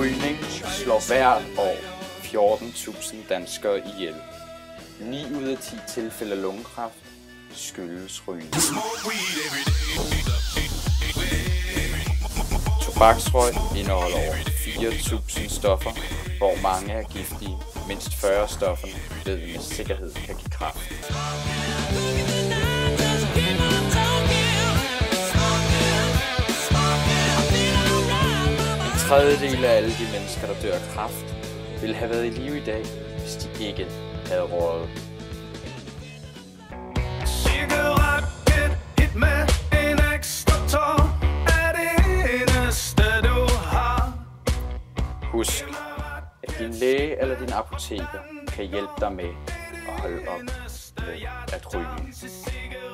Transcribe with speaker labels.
Speaker 1: Rygning slår hvert år 14.000 danskere ihjel. 9 ud af 10 tilfælde af lungekræft skyldes rygning. Tobaksrøg indeholder over 4.000 stoffer, hvor mange er giftige. Mindst 40 af stofferne ved vi med sikkerhed kan give kræft. En tredjedel af alle de mennesker, der dør af kræft, ville have været i live i dag, hvis de ikke havde røget. Husk, at din læge eller din apoteker kan hjælpe dig med at holde op med at ryge.